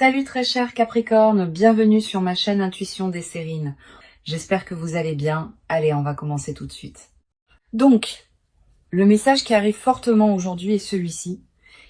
Salut très cher Capricorne, bienvenue sur ma chaîne Intuition des Sérines. J'espère que vous allez bien. Allez, on va commencer tout de suite. Donc, le message qui arrive fortement aujourd'hui est celui-ci,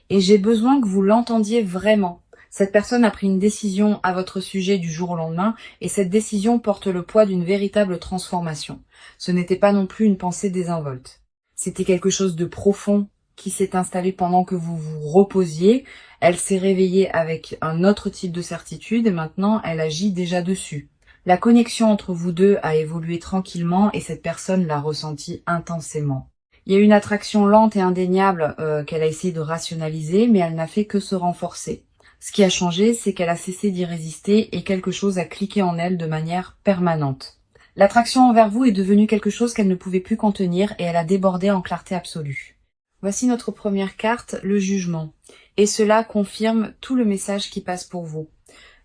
et j'ai besoin que vous l'entendiez vraiment. Cette personne a pris une décision à votre sujet du jour au lendemain, et cette décision porte le poids d'une véritable transformation. Ce n'était pas non plus une pensée désinvolte. C'était quelque chose de profond qui s'est installé pendant que vous vous reposiez. Elle s'est réveillée avec un autre type de certitude et maintenant elle agit déjà dessus. La connexion entre vous deux a évolué tranquillement et cette personne l'a ressenti intensément. Il y a une attraction lente et indéniable qu'elle a essayé de rationaliser, mais elle n'a fait que se renforcer. Ce qui a changé, c'est qu'elle a cessé d'y résister et quelque chose a cliqué en elle de manière permanente. L'attraction envers vous est devenue quelque chose qu'elle ne pouvait plus contenir et elle a débordé en clarté absolue. Voici notre première carte, le jugement. Et cela confirme tout le message qui passe pour vous.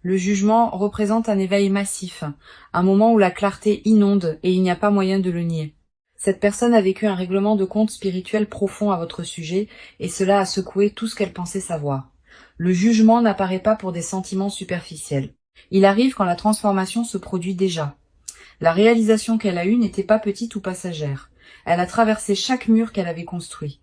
Le jugement représente un éveil massif, un moment où la clarté inonde et il n'y a pas moyen de le nier. Cette personne a vécu un règlement de compte spirituel profond à votre sujet et cela a secoué tout ce qu'elle pensait savoir. Le jugement n'apparaît pas pour des sentiments superficiels. Il arrive quand la transformation se produit déjà. La réalisation qu'elle a eue n'était pas petite ou passagère. Elle a traversé chaque mur qu'elle avait construit.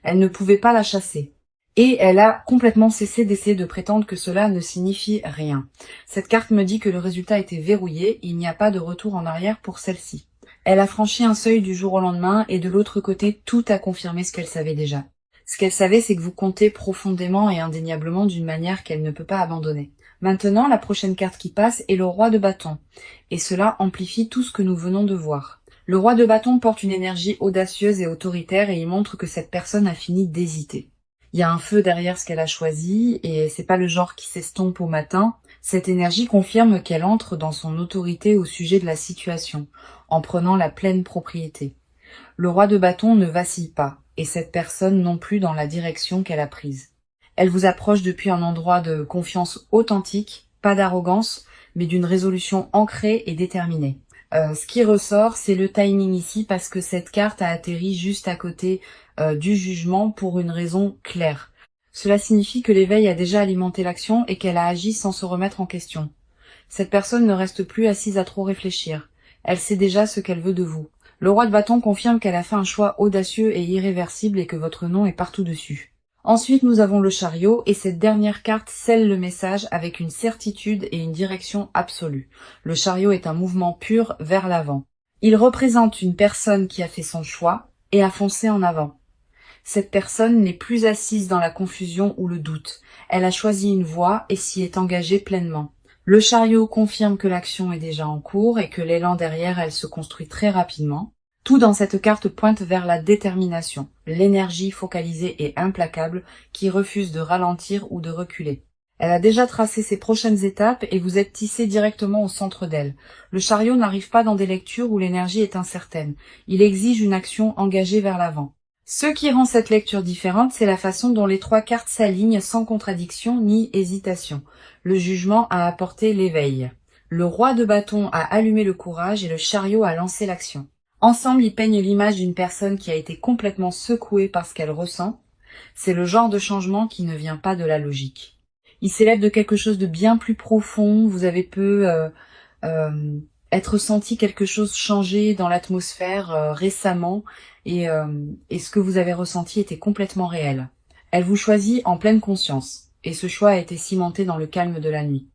Elle ne pouvait pas la chasser. Et elle a complètement cessé d'essayer de prétendre que cela ne signifie rien. Cette carte me dit que le résultat était verrouillé, il n'y a pas de retour en arrière pour celle-ci. Elle a franchi un seuil du jour au lendemain et de l'autre côté, tout a confirmé ce qu'elle savait déjà. Ce qu'elle savait, c'est que vous comptez profondément et indéniablement d'une manière qu'elle ne peut pas abandonner. Maintenant, la prochaine carte qui passe est le roi de bâton. Et cela amplifie tout ce que nous venons de voir. Le roi de bâton porte une énergie audacieuse et autoritaire et il montre que cette personne a fini d'hésiter. Il y a un feu derrière ce qu'elle a choisi et c'est pas le genre qui s'estompe au matin. Cette énergie confirme qu'elle entre dans son autorité au sujet de la situation, en prenant la pleine propriété. Le roi de bâton ne vacille pas, et cette personne non plus dans la direction qu'elle a prise. Elle vous approche depuis un endroit de confiance authentique, pas d'arrogance, mais d'une résolution ancrée et déterminée. Ce qui ressort, c'est le timing ici, parce que cette carte a atterri juste à côté du jugement pour une raison claire. Cela signifie que l'éveil a déjà alimenté l'action et qu'elle a agi sans se remettre en question. Cette personne ne reste plus assise à trop réfléchir. Elle sait déjà ce qu'elle veut de vous. Le roi de bâton confirme qu'elle a fait un choix audacieux et irréversible et que votre nom est partout dessus. Ensuite, nous avons le chariot et cette dernière carte scelle le message avec une certitude et une direction absolue. Le chariot est un mouvement pur vers l'avant. Il représente une personne qui a fait son choix et a foncé en avant. Cette personne n'est plus assise dans la confusion ou le doute. Elle a choisi une voie et s'y est engagée pleinement. Le chariot confirme que l'action est déjà en cours et que l'élan derrière elle se construit très rapidement. Tout dans cette carte pointe vers la détermination, l'énergie focalisée et implacable qui refuse de ralentir ou de reculer. Elle a déjà tracé ses prochaines étapes et vous êtes tissé directement au centre d'elle. Le chariot n'arrive pas dans des lectures où l'énergie est incertaine. Il exige une action engagée vers l'avant. Ce qui rend cette lecture différente, c'est la façon dont les trois cartes s'alignent sans contradiction ni hésitation. Le jugement a apporté l'éveil. Le roi de bâton a allumé le courage et le chariot a lancé l'action. Ensemble, ils peignent l'image d'une personne qui a été complètement secouée par ce qu'elle ressent. C'est le genre de changement qui ne vient pas de la logique. Il s'élève de quelque chose de bien plus profond. Vous avez être senti quelque chose changer dans l'atmosphère récemment et ce que vous avez ressenti était complètement réel. Elle vous choisit en pleine conscience et ce choix a été cimenté dans le calme de la nuit.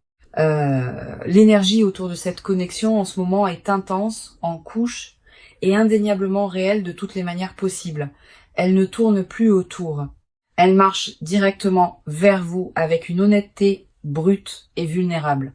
L'énergie autour de cette connexion en ce moment est intense, en couche et indéniablement réelle de toutes les manières possibles. Elle ne tourne plus autour. Elle marche directement vers vous avec une honnêteté brute et vulnérable.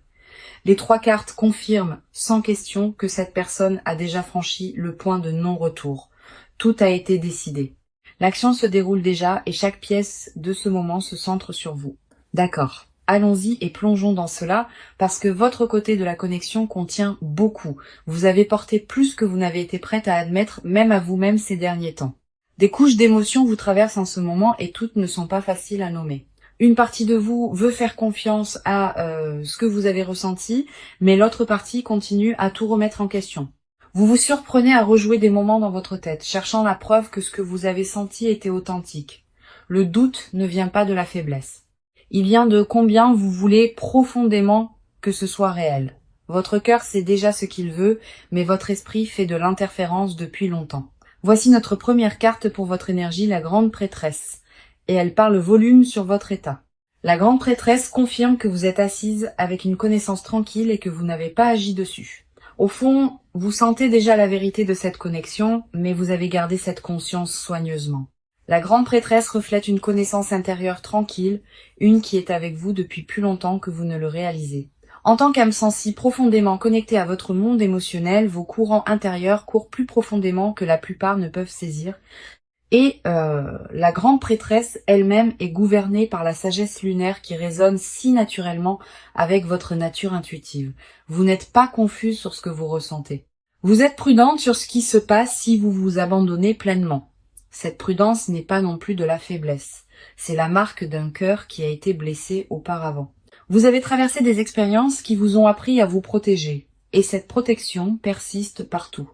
Les trois cartes confirment sans question que cette personne a déjà franchi le point de non-retour. Tout a été décidé. L'action se déroule déjà et chaque pièce de ce moment se centre sur vous. D'accord. Allons-y et plongeons dans cela parce que votre côté de la connexion contient beaucoup. Vous avez porté plus que vous n'avez été prête à admettre, même à vous-même ces derniers temps. Des couches d'émotions vous traversent en ce moment et toutes ne sont pas faciles à nommer. Une partie de vous veut faire confiance à ce que vous avez ressenti, mais l'autre partie continue à tout remettre en question. Vous vous surprenez à rejouer des moments dans votre tête, cherchant la preuve que ce que vous avez senti était authentique. Le doute ne vient pas de la faiblesse. Il vient de combien vous voulez profondément que ce soit réel. Votre cœur sait déjà ce qu'il veut, mais votre esprit fait de l'interférence depuis longtemps. Voici notre première carte pour votre énergie, la grande prêtresse. Et elle parle volume sur votre état. La grande prêtresse confirme que vous êtes assise avec une connaissance tranquille et que vous n'avez pas agi dessus. Au fond, vous sentez déjà la vérité de cette connexion, mais vous avez gardé cette conscience soigneusement. La grande prêtresse reflète une connaissance intérieure tranquille, une qui est avec vous depuis plus longtemps que vous ne le réalisez. En tant qu'âme sensible profondément connectée à votre monde émotionnel, vos courants intérieurs courent plus profondément que la plupart ne peuvent saisir. Et la grande prêtresse elle-même est gouvernée par la sagesse lunaire qui résonne si naturellement avec votre nature intuitive. Vous n'êtes pas confuse sur ce que vous ressentez. Vous êtes prudente sur ce qui se passe si vous vous abandonnez pleinement. Cette prudence n'est pas non plus de la faiblesse. C'est la marque d'un cœur qui a été blessé auparavant. Vous avez traversé des expériences qui vous ont appris à vous protéger. Et cette protection persiste partout.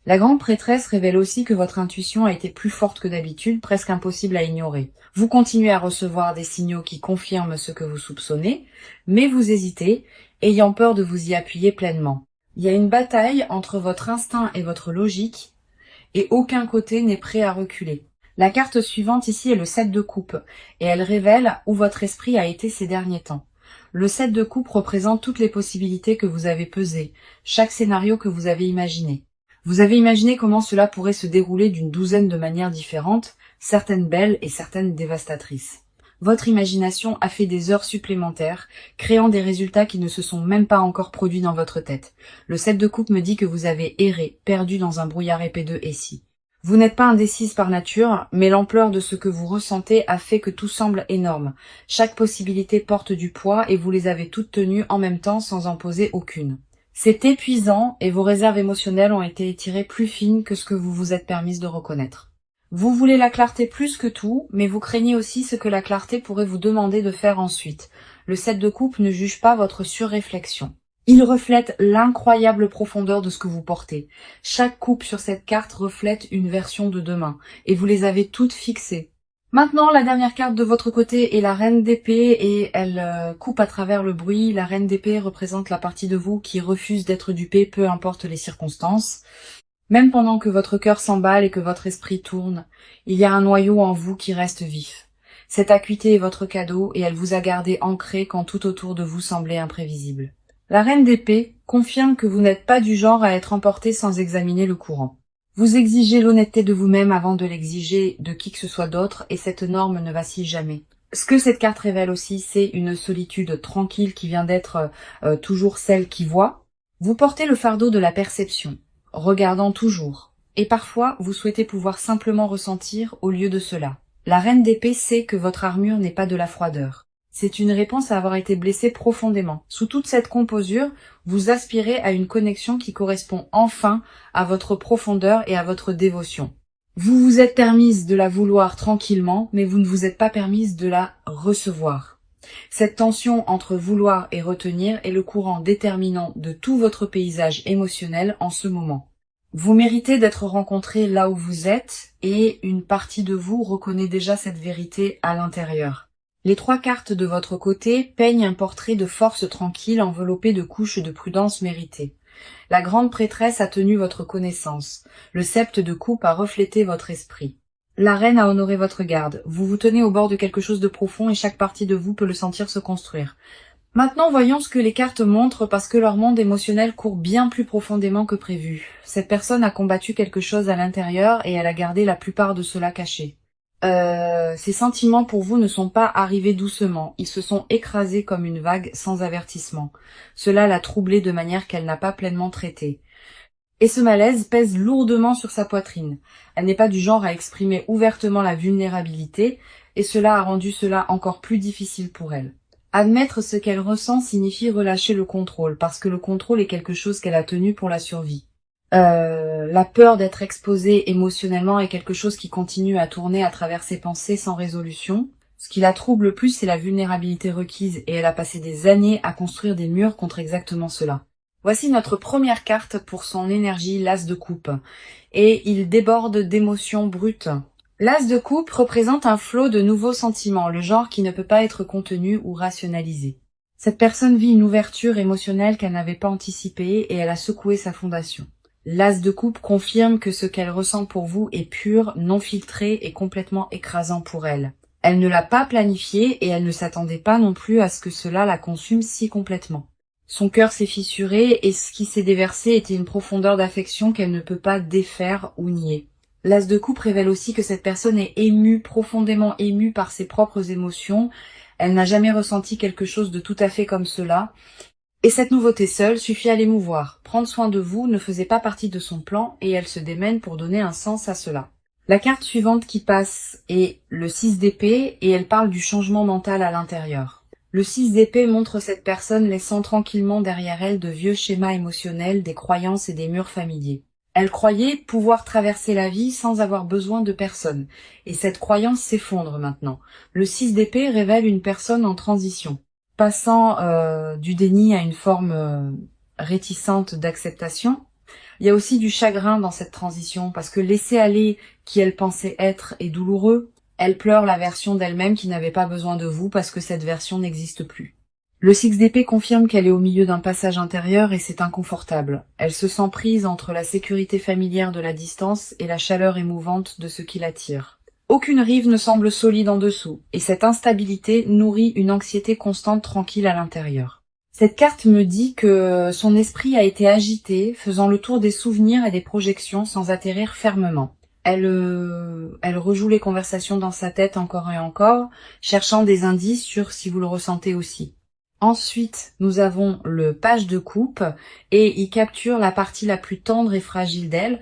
La grande prêtresse révèle aussi que votre intuition a été plus forte que d'habitude, presque impossible à ignorer. Vous continuez à recevoir des signaux qui confirment ce que vous soupçonnez, mais vous hésitez, ayant peur de vous y appuyer pleinement. Il y a une bataille entre votre instinct et votre logique, et aucun côté n'est prêt à reculer. La carte suivante ici est le 7 de coupe, et elle révèle où votre esprit a été ces derniers temps. Le 7 de coupe représente toutes les possibilités que vous avez pesées, chaque scénario que vous avez imaginé. Vous avez imaginé comment cela pourrait se dérouler d'une douzaine de manières différentes, certaines belles et certaines dévastatrices. Votre imagination a fait des heures supplémentaires, créant des résultats qui ne se sont même pas encore produits dans votre tête. Le 7 de coupe me dit que vous avez erré, perdu dans un brouillard épais de et si. Vous n'êtes pas indécise par nature, mais l'ampleur de ce que vous ressentez a fait que tout semble énorme. Chaque possibilité porte du poids et vous les avez toutes tenues en même temps sans en poser aucune. C'est épuisant et vos réserves émotionnelles ont été étirées plus fines que ce que vous vous êtes permise de reconnaître. Vous voulez la clarté plus que tout, mais vous craignez aussi ce que la clarté pourrait vous demander de faire ensuite. Le 7 de coupe ne juge pas votre surréflexion. Il reflète l'incroyable profondeur de ce que vous portez. Chaque coupe sur cette carte reflète une version de demain, et vous les avez toutes fixées. Maintenant, la dernière carte de votre côté est la reine d'épée et elle coupe à travers le bruit. La reine d'épée représente la partie de vous qui refuse d'être dupée, peu importe les circonstances. Même pendant que votre cœur s'emballe et que votre esprit tourne, il y a un noyau en vous qui reste vif. Cette acuité est votre cadeau et elle vous a gardé ancré quand tout autour de vous semblait imprévisible. La reine d'épée confirme que vous n'êtes pas du genre à être emporté sans examiner le courant. Vous exigez l'honnêteté de vous-même avant de l'exiger de qui que ce soit d'autre, et cette norme ne vacille jamais. Ce que cette carte révèle aussi, c'est une solitude tranquille qui vient d'être toujours celle qui voit. Vous portez le fardeau de la perception, regardant toujours, et parfois vous souhaitez pouvoir simplement ressentir au lieu de cela. La reine d'épée sait que votre armure n'est pas de la froideur. C'est une réponse à avoir été blessé profondément. Sous toute cette composure, vous aspirez à une connexion qui correspond enfin à votre profondeur et à votre dévotion. Vous vous êtes permise de la vouloir tranquillement, mais vous ne vous êtes pas permise de la recevoir. Cette tension entre vouloir et retenir est le courant déterminant de tout votre paysage émotionnel en ce moment. Vous méritez d'être rencontré là où vous êtes, et une partie de vous reconnaît déjà cette vérité à l'intérieur. Les 3 cartes de votre côté peignent un portrait de force tranquille enveloppé de couches de prudence méritées. La grande prêtresse a tenu votre connaissance. Le 7 de coupe a reflété votre esprit. La reine a honoré votre garde. Vous vous tenez au bord de quelque chose de profond et chaque partie de vous peut le sentir se construire. Maintenant, voyons ce que les cartes montrent parce que leur monde émotionnel court bien plus profondément que prévu. Cette personne a combattu quelque chose à l'intérieur et elle a gardé la plupart de cela caché. Ces sentiments pour vous ne sont pas arrivés doucement, ils se sont écrasés comme une vague sans avertissement. Cela l'a troublée de manière qu'elle n'a pas pleinement traitée. Et ce malaise pèse lourdement sur sa poitrine. Elle n'est pas du genre à exprimer ouvertement la vulnérabilité, et cela a rendu cela encore plus difficile pour elle. Admettre ce qu'elle ressent signifie relâcher le contrôle, parce que le contrôle est quelque chose qu'elle a tenu pour la survie. La peur d'être exposée émotionnellement est quelque chose qui continue à tourner à travers ses pensées sans résolution. Ce qui la trouble le plus, c'est la vulnérabilité requise, et elle a passé des années à construire des murs contre exactement cela. Voici notre première carte pour son énergie, l'as de coupe. Et il déborde d'émotions brutes. L'as de coupe représente un flot de nouveaux sentiments, le genre qui ne peut pas être contenu ou rationalisé. Cette personne vit une ouverture émotionnelle qu'elle n'avait pas anticipée et elle a secoué sa fondation. L'as de coupe confirme que ce qu'elle ressent pour vous est pur, non filtré et complètement écrasant pour elle. Elle ne l'a pas planifié et elle ne s'attendait pas non plus à ce que cela la consume si complètement. Son cœur s'est fissuré et ce qui s'est déversé était une profondeur d'affection qu'elle ne peut pas défaire ou nier. L'as de coupe révèle aussi que cette personne est émue, profondément émue par ses propres émotions. Elle n'a jamais ressenti quelque chose de tout à fait comme cela. Et cette nouveauté seule suffit à l'émouvoir. Prendre soin de vous ne faisait pas partie de son plan et elle se démène pour donner un sens à cela. La carte suivante qui passe est le 6 d'épée et elle parle du changement mental à l'intérieur. Le 6 d'épée montre cette personne laissant tranquillement derrière elle de vieux schémas émotionnels, des croyances et des murs familiers. Elle croyait pouvoir traverser la vie sans avoir besoin de personne, et cette croyance s'effondre maintenant. Le 6 d'épée révèle une personne en transition, passant du déni à une forme réticente d'acceptation. Il y a aussi du chagrin dans cette transition, parce que laisser aller qui elle pensait être est douloureux. Elle pleure la version d'elle-même qui n'avait pas besoin de vous parce que cette version n'existe plus. Le 6 d'épée confirme qu'elle est au milieu d'un passage intérieur et c'est inconfortable. Elle se sent prise entre la sécurité familière de la distance et la chaleur émouvante de ce qui l'attire. Aucune rive ne semble solide en dessous, et cette instabilité nourrit une anxiété constante tranquille à l'intérieur. Cette carte me dit que son esprit a été agité, faisant le tour des souvenirs et des projections sans atterrir fermement. Elle rejoue les conversations dans sa tête encore et encore, cherchant des indices sur si vous le ressentez aussi. Ensuite, nous avons le page de coupe et il capture la partie la plus tendre et fragile d'elle.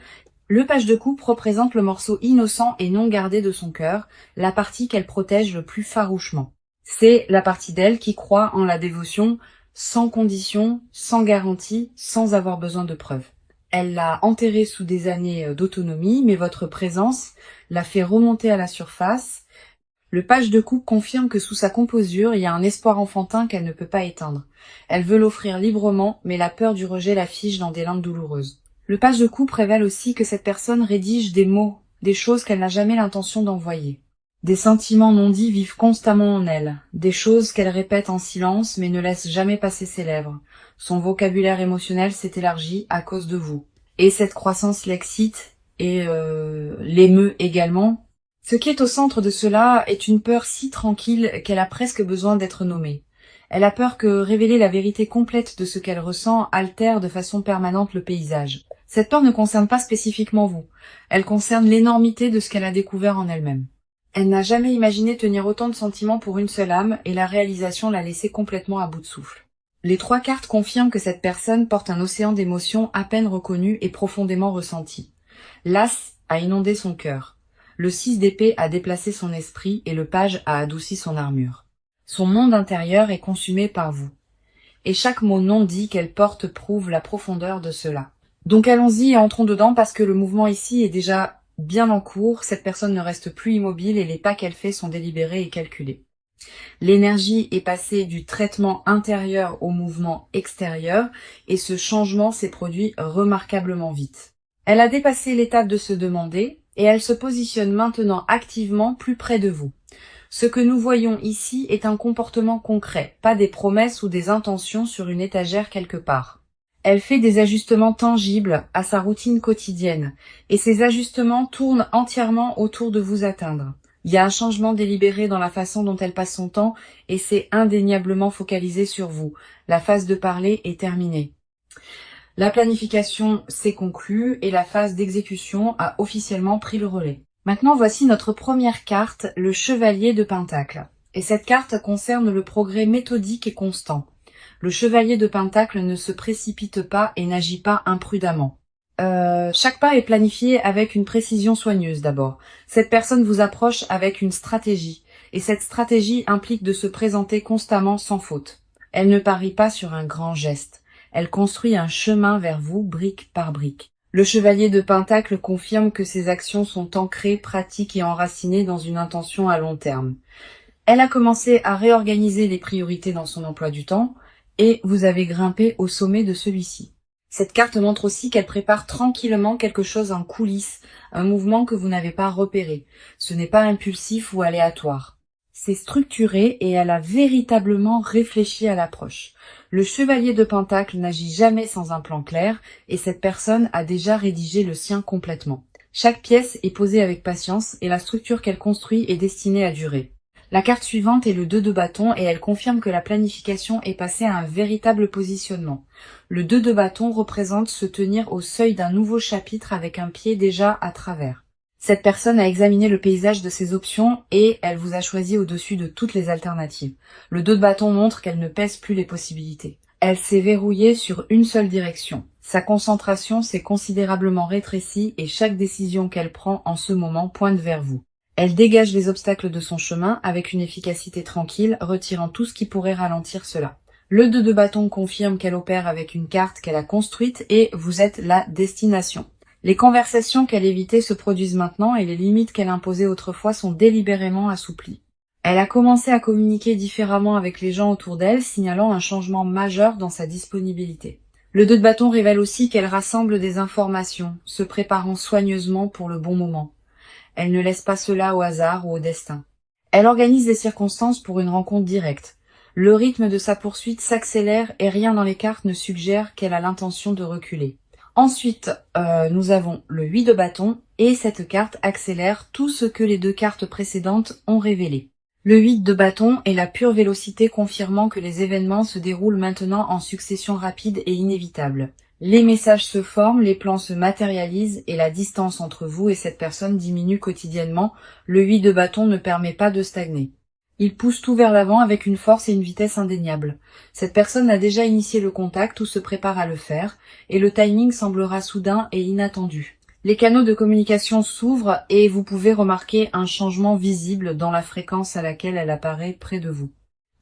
Le page de coupe représente le morceau innocent et non gardé de son cœur, la partie qu'elle protège le plus farouchement. C'est la partie d'elle qui croit en la dévotion sans condition, sans garantie, sans avoir besoin de preuves. Elle l'a enterrée sous des années d'autonomie, mais votre présence l'a fait remonter à la surface. Le page de coupe confirme que sous sa composure, il y a un espoir enfantin qu'elle ne peut pas éteindre. Elle veut l'offrir librement, mais la peur du rejet la fige dans des limbes douloureuses. Le page de coupe révèle aussi que cette personne rédige des mots, des choses qu'elle n'a jamais l'intention d'envoyer. Des sentiments non dits vivent constamment en elle, des choses qu'elle répète en silence mais ne laisse jamais passer ses lèvres. Son vocabulaire émotionnel s'est élargi à cause de vous. Et cette croissance l'excite et l'émeut également. Ce qui est au centre de cela est une peur si tranquille qu'elle a presque besoin d'être nommée. Elle a peur que révéler la vérité complète de ce qu'elle ressent altère de façon permanente le paysage. Cette peur ne concerne pas spécifiquement vous. Elle concerne l'énormité de ce qu'elle a découvert en elle-même. Elle n'a jamais imaginé tenir autant de sentiments pour une seule âme et la réalisation l'a laissée complètement à bout de souffle. Les 3 cartes confirment que cette personne porte un océan d'émotions à peine reconnues et profondément ressenties. L'As a inondé son cœur. Le 6 d'épée a déplacé son esprit et le page a adouci son armure. Son monde intérieur est consumé par vous. Et chaque mot non dit qu'elle porte prouve la profondeur de cela. Donc allons-y et entrons dedans parce que le mouvement ici est déjà bien en cours, cette personne ne reste plus immobile et les pas qu'elle fait sont délibérés et calculés. L'énergie est passée du traitement intérieur au mouvement extérieur et ce changement s'est produit remarquablement vite. Elle a dépassé l'étape de se demander et elle se positionne maintenant activement plus près de vous. Ce que nous voyons ici est un comportement concret, pas des promesses ou des intentions sur une étagère quelque part. Elle fait des ajustements tangibles à sa routine quotidienne, et ces ajustements tournent entièrement autour de vous atteindre. Il y a un changement délibéré dans la façon dont elle passe son temps, et c'est indéniablement focalisé sur vous. La phase de parler est terminée. La planification s'est conclue, et la phase d'exécution a officiellement pris le relais. Maintenant, voici notre première carte, le Chevalier de Pentacle. Et cette carte concerne le progrès méthodique et constant. Le chevalier de Pentacle ne se précipite pas et n'agit pas imprudemment. Chaque pas est planifié avec une précision soigneuse d'abord. Cette personne vous approche avec une stratégie, et cette stratégie implique de se présenter constamment sans faute. Elle ne parie pas sur un grand geste. Elle construit un chemin vers vous, brique par brique. Le chevalier de Pentacle confirme que ses actions sont ancrées, pratiques et enracinées dans une intention à long terme. Elle a commencé à réorganiser les priorités dans son emploi du temps, et vous avez grimpé au sommet de celui-ci. Cette carte montre aussi qu'elle prépare tranquillement quelque chose en coulisses, un mouvement que vous n'avez pas repéré. Ce n'est pas impulsif ou aléatoire. C'est structuré et elle a véritablement réfléchi à l'approche. Le chevalier de Pentacle n'agit jamais sans un plan clair et cette personne a déjà rédigé le sien complètement. Chaque pièce est posée avec patience et la structure qu'elle construit est destinée à durer. La carte suivante est le 2 de bâton et elle confirme que la planification est passée à un véritable positionnement. Le 2 de bâton représente se tenir au seuil d'un nouveau chapitre avec un pied déjà à travers. Cette personne a examiné le paysage de ses options et elle vous a choisi au-dessus de toutes les alternatives. Le 2 de bâton montre qu'elle ne pèse plus les possibilités. Elle s'est verrouillée sur une seule direction. Sa concentration s'est considérablement rétrécie et chaque décision qu'elle prend en ce moment pointe vers vous. Elle dégage les obstacles de son chemin avec une efficacité tranquille, retirant tout ce qui pourrait ralentir cela. Le 2 de bâton confirme qu'elle opère avec une carte qu'elle a construite et vous êtes la destination. Les conversations qu'elle évitait se produisent maintenant et les limites qu'elle imposait autrefois sont délibérément assouplies. Elle a commencé à communiquer différemment avec les gens autour d'elle, signalant un changement majeur dans sa disponibilité. Le 2 de bâton révèle aussi qu'elle rassemble des informations, se préparant soigneusement pour le bon moment. Elle ne laisse pas cela au hasard ou au destin. Elle organise des circonstances pour une rencontre directe. Le rythme de sa poursuite s'accélère et rien dans les cartes ne suggère qu'elle a l'intention de reculer. Ensuite, nous avons le 8 de bâton et cette carte accélère tout ce que les 2 cartes précédentes ont révélé. Le 8 de bâton est la pure vélocité confirmant que les événements se déroulent maintenant en succession rapide et inévitable. Les messages se forment, les plans se matérialisent et la distance entre vous et cette personne diminue quotidiennement. Le 8 de bâton ne permet pas de stagner. Il pousse tout vers l'avant avec une force et une vitesse indéniables. Cette personne a déjà initié le contact ou se prépare à le faire, et le timing semblera soudain et inattendu. Les canaux de communication s'ouvrent et vous pouvez remarquer un changement visible dans la fréquence à laquelle elle apparaît près de vous.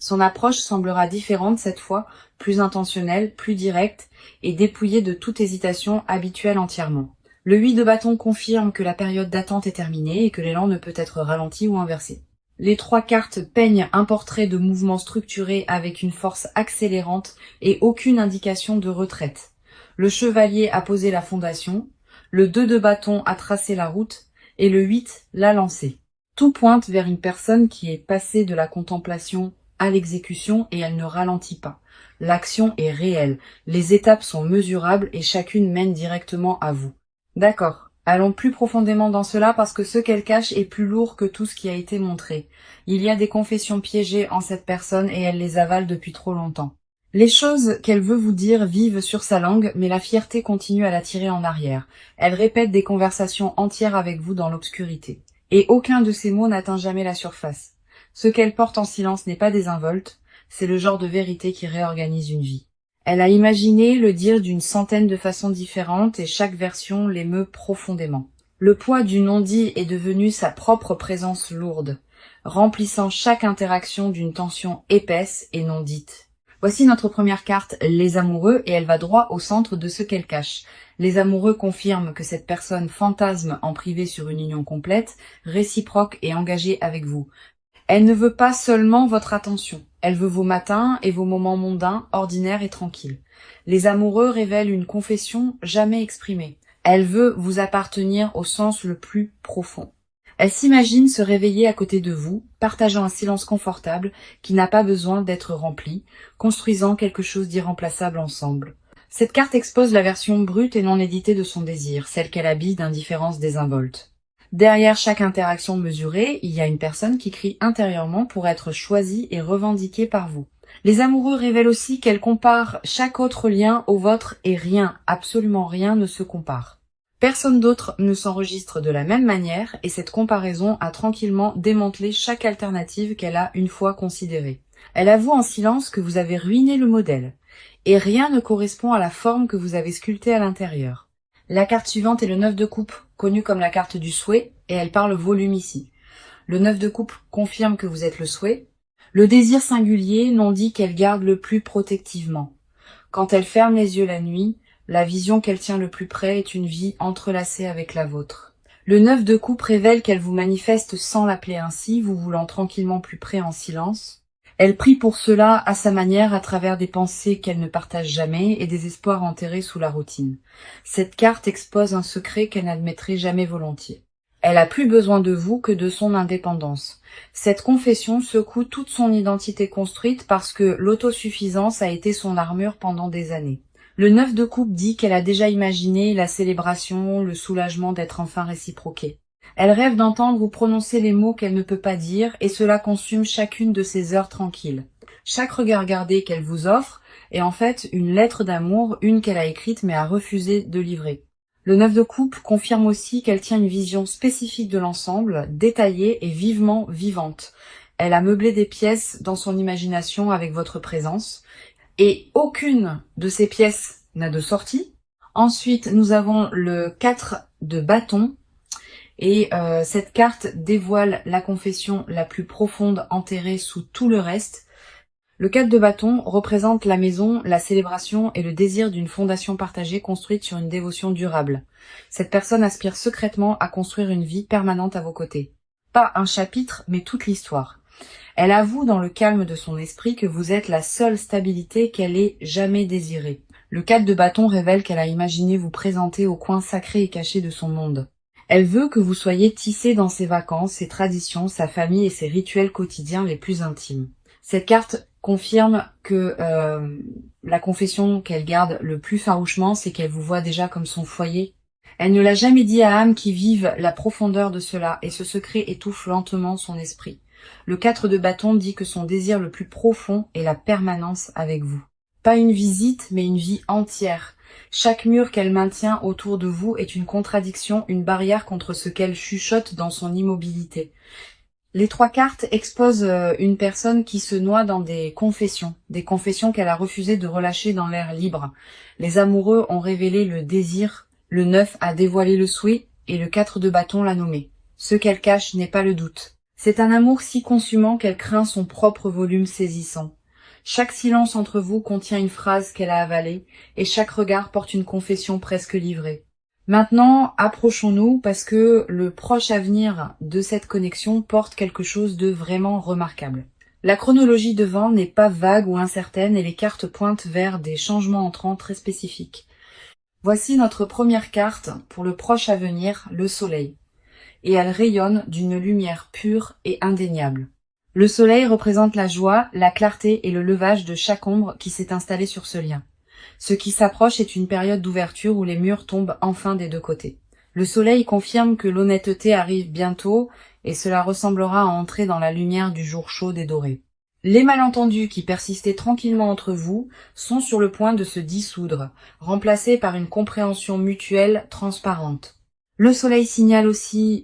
Son approche semblera différente cette fois, plus intentionnelle, plus directe et dépouillée de toute hésitation habituelle entièrement. Le 8 de bâton confirme que la période d'attente est terminée et que l'élan ne peut être ralenti ou inversé. Les 3 cartes peignent un portrait de mouvement structuré avec une force accélérante et aucune indication de retraite. Le chevalier a posé la fondation, le 2 de bâton a tracé la route et le 8 l'a lancé. Tout pointe vers une personne qui est passée de la contemplation à l'exécution et elle ne ralentit pas. L'action est réelle, les étapes sont mesurables et chacune mène directement à vous. D'accord, allons plus profondément dans cela parce que ce qu'elle cache est plus lourd que tout ce qui a été montré. Il y a des confessions piégées en cette personne et elle les avale depuis trop longtemps. Les choses qu'elle veut vous dire vivent sur sa langue, mais la fierté continue à la tirer en arrière. Elle répète des conversations entières avec vous dans l'obscurité. Et aucun de ces mots n'atteint jamais la surface. Ce qu'elle porte en silence n'est pas désinvolte, c'est le genre de vérité qui réorganise une vie. Elle a imaginé le dire d'une centaine de façons différentes et chaque version l'émeut profondément. Le poids du non-dit est devenu sa propre présence lourde, remplissant chaque interaction d'une tension épaisse et non dite. Voici notre première carte, les amoureux, et elle va droit au centre de ce qu'elle cache. Les amoureux confirment que cette personne fantasme en privé sur une union complète, réciproque et engagée avec vous. Elle ne veut pas seulement votre attention, elle veut vos matins et vos moments mondains, ordinaires et tranquilles. Les amoureux révèlent une confession jamais exprimée. Elle veut vous appartenir au sens le plus profond. Elle s'imagine se réveiller à côté de vous, partageant un silence confortable qui n'a pas besoin d'être rempli, construisant quelque chose d'irremplaçable ensemble. Cette carte expose la version brute et non éditée de son désir, celle qu'elle habille d'indifférence désinvolte. Derrière chaque interaction mesurée, il y a une personne qui crie intérieurement pour être choisie et revendiquée par vous. Les amoureux révèlent aussi qu'elle compare chaque autre lien au vôtre et rien, absolument rien ne se compare. Personne d'autre ne s'enregistre de la même manière et cette comparaison a tranquillement démantelé chaque alternative qu'elle a une fois considérée. Elle avoue en silence que vous avez ruiné le modèle et rien ne correspond à la forme que vous avez sculptée à l'intérieur. La carte suivante est le 9 de coupe, connue comme la carte du souhait, et elle parle volume ici. Le 9 de coupe confirme que vous êtes le souhait. Le désir singulier n'en dit qu'elle garde le plus protectivement. Quand elle ferme les yeux la nuit, la vision qu'elle tient le plus près est une vie entrelacée avec la vôtre. Le 9 de coupe révèle qu'elle vous manifeste sans l'appeler ainsi, vous voulant tranquillement plus près en silence. Elle prie pour cela à sa manière à travers des pensées qu'elle ne partage jamais et des espoirs enterrés sous la routine. Cette carte expose un secret qu'elle n'admettrait jamais volontiers. Elle a plus besoin de vous que de son indépendance. Cette confession secoue toute son identité construite parce que l'autosuffisance a été son armure pendant des années. Le 9 de coupe dit qu'elle a déjà imaginé la célébration, le soulagement d'être enfin réciproquée. Elle rêve d'entendre vous prononcer les mots qu'elle ne peut pas dire et cela consume chacune de ses heures tranquilles. Chaque regard gardé qu'elle vous offre est en fait une lettre d'amour, une qu'elle a écrite mais a refusé de livrer. Le 9 de coupe confirme aussi qu'elle tient une vision spécifique de l'ensemble, détaillée et vivement vivante. Elle a meublé des pièces dans son imagination avec votre présence et aucune de ces pièces n'a de sortie. Ensuite, nous avons le 4 de bâton. Et cette carte dévoile la confession la plus profonde enterrée sous tout le reste. Le 4 de bâton représente la maison, la célébration et le désir d'une fondation partagée construite sur une dévotion durable. Cette personne aspire secrètement à construire une vie permanente à vos côtés. Pas un chapitre, mais toute l'histoire. Elle avoue dans le calme de son esprit que vous êtes la seule stabilité qu'elle ait jamais désirée. Le 4 de bâton révèle qu'elle a imaginé vous présenter au coin sacré et caché de son monde. Elle veut que vous soyez tissé dans ses vacances, ses traditions, sa famille et ses rituels quotidiens les plus intimes. Cette carte confirme que la confession qu'elle garde le plus farouchement, c'est qu'elle vous voit déjà comme son foyer. Elle ne l'a jamais dit à âme qui vive la profondeur de cela, et ce secret étouffe lentement son esprit. Le 4 de bâton dit que son désir le plus profond est la permanence avec vous. Pas une visite, mais une vie entière. Chaque mur qu'elle maintient autour de vous est une contradiction, une barrière contre ce qu'elle chuchote dans son immobilité. Les 3 cartes exposent une personne qui se noie dans des confessions qu'elle a refusé de relâcher dans l'air libre. Les amoureux ont révélé le désir, le 9 a dévoilé le souhait et le 4 de bâton l'a nommé. Ce qu'elle cache n'est pas le doute. C'est un amour si consumant qu'elle craint son propre volume saisissant. Chaque silence entre vous contient une phrase qu'elle a avalée, et chaque regard porte une confession presque livrée. Maintenant, approchons-nous parce que le proche avenir de cette connexion porte quelque chose de vraiment remarquable. La chronologie devant n'est pas vague ou incertaine et les cartes pointent vers des changements entrants très spécifiques. Voici notre première carte pour le proche avenir, le soleil. Et elle rayonne d'une lumière pure et indéniable. Le soleil représente la joie, la clarté et le levage de chaque ombre qui s'est installée sur ce lien. Ce qui s'approche est une période d'ouverture où les murs tombent enfin des 2 côtés. Le soleil confirme que l'honnêteté arrive bientôt et cela ressemblera à entrer dans la lumière du jour chaud et doré. Les malentendus qui persistaient tranquillement entre vous sont sur le point de se dissoudre, remplacés par une compréhension mutuelle transparente. Le soleil signale aussi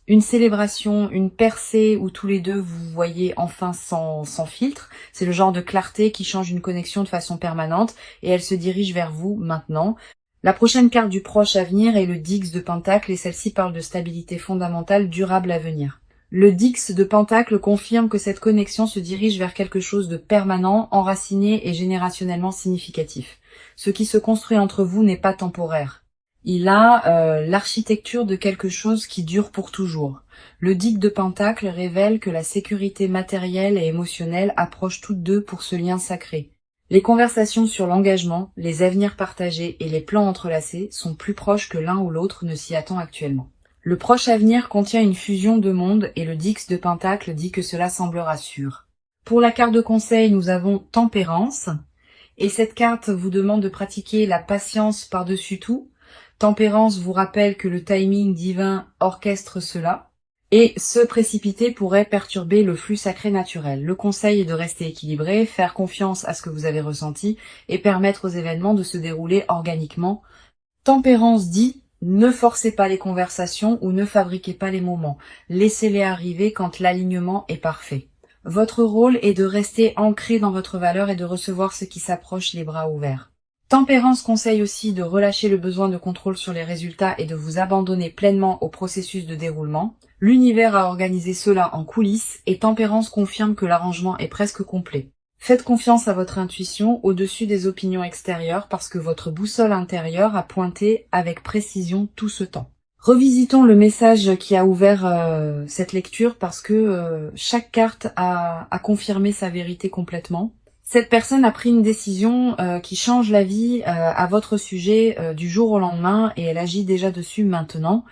une célébration, une percée où tous les deux vous voyez enfin sans filtre. C'est le genre de clarté qui change une connexion de façon permanente et elle se dirige vers vous maintenant. La prochaine carte du proche avenir est le Dix de Pentacle et celle-ci parle de stabilité fondamentale durable à venir. Le Dix de Pentacle confirme que cette connexion se dirige vers quelque chose de permanent, enraciné et générationnellement significatif. Ce qui se construit entre vous n'est pas temporaire. Il a l'architecture de quelque chose qui dure pour toujours. Le Dix de Pentacle révèle que la sécurité matérielle et émotionnelle approchent toutes deux pour ce lien sacré. Les conversations sur l'engagement, les avenirs partagés et les plans entrelacés sont plus proches que l'un ou l'autre ne s'y attend actuellement. Le proche avenir contient une fusion de mondes et le Dix de Pentacle dit que cela semblera sûr. Pour la carte de conseil, nous avons Tempérance. Et cette carte vous demande de pratiquer la patience par-dessus tout. Tempérance vous rappelle que le timing divin orchestre cela, et se précipiter pourrait perturber le flux sacré naturel. Le conseil est de rester équilibré, faire confiance à ce que vous avez ressenti, et permettre aux événements de se dérouler organiquement. Tempérance dit, ne forcez pas les conversations ou ne fabriquez pas les moments, laissez-les arriver quand l'alignement est parfait. Votre rôle est de rester ancré dans votre valeur et de recevoir ce qui s'approche les bras ouverts. Tempérance conseille aussi de relâcher le besoin de contrôle sur les résultats et de vous abandonner pleinement au processus de déroulement. L'univers a organisé cela en coulisses et Tempérance confirme que l'arrangement est presque complet. Faites confiance à votre intuition au-dessus des opinions extérieures parce que votre boussole intérieure a pointé avec précision tout ce temps. Revisitons le message qui a ouvert cette lecture parce que chaque carte a confirmé sa vérité complètement. Cette personne a pris une décision qui change la vie à votre sujet du jour au lendemain et elle agit déjà dessus maintenant.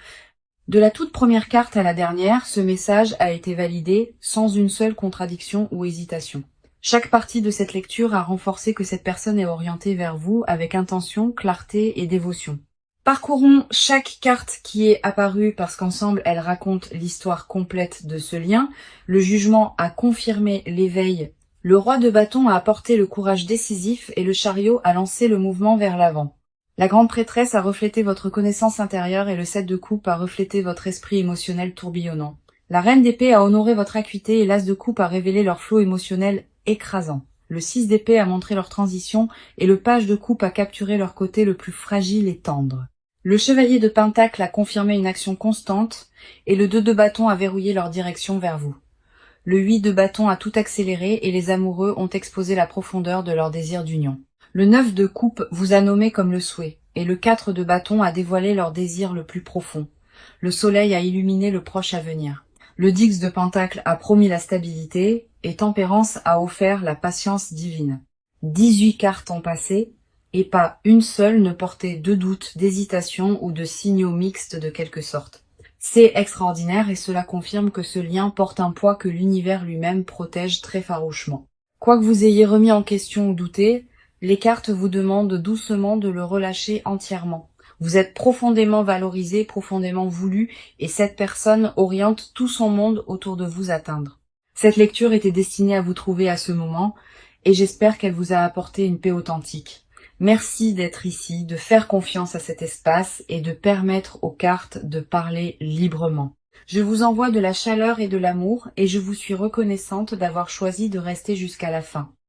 De la toute première carte à la dernière, ce message a été validé sans une seule contradiction ou hésitation. Chaque partie de cette lecture a renforcé que cette personne est orientée vers vous avec intention, clarté et dévotion. Parcourons chaque carte qui est apparue parce qu'ensemble, elles racontent l'histoire complète de ce lien. Le jugement a confirmé l'éveil. Le roi de bâton a apporté le courage décisif et le chariot a lancé le mouvement vers l'avant. La grande prêtresse a reflété votre connaissance intérieure et le 7 de coupe a reflété votre esprit émotionnel tourbillonnant. La reine d'épée a honoré votre acuité et l'as de coupe a révélé leur flot émotionnel écrasant. Le 6 d'épée a montré leur transition et le page de coupe a capturé leur côté le plus fragile et tendre. Le chevalier de pentacle a confirmé une action constante et le 2 de bâton a verrouillé leur direction vers vous. Le 8 de bâton a tout accéléré et les amoureux ont exposé la profondeur de leur désir d'union. Le 9 de coupe vous a nommé comme le souhait et le 4 de bâton a dévoilé leur désir le plus profond. Le soleil a illuminé le proche avenir. Le 10 de pentacle a promis la stabilité et tempérance a offert la patience divine. 18 cartes ont passé et pas une seule ne portait de doute, d'hésitation ou de signaux mixtes de quelque sorte. C'est extraordinaire et cela confirme que ce lien porte un poids que l'univers lui-même protège très farouchement. Quoi que vous ayez remis en question ou douté, les cartes vous demandent doucement de le relâcher entièrement. Vous êtes profondément valorisé, profondément voulu et cette personne oriente tout son monde autour de vous atteindre. Cette lecture était destinée à vous trouver à ce moment et j'espère qu'elle vous a apporté une paix authentique. Merci d'être ici, de faire confiance à cet espace et de permettre aux cartes de parler librement. Je vous envoie de la chaleur et de l'amour et je vous suis reconnaissante d'avoir choisi de rester jusqu'à la fin.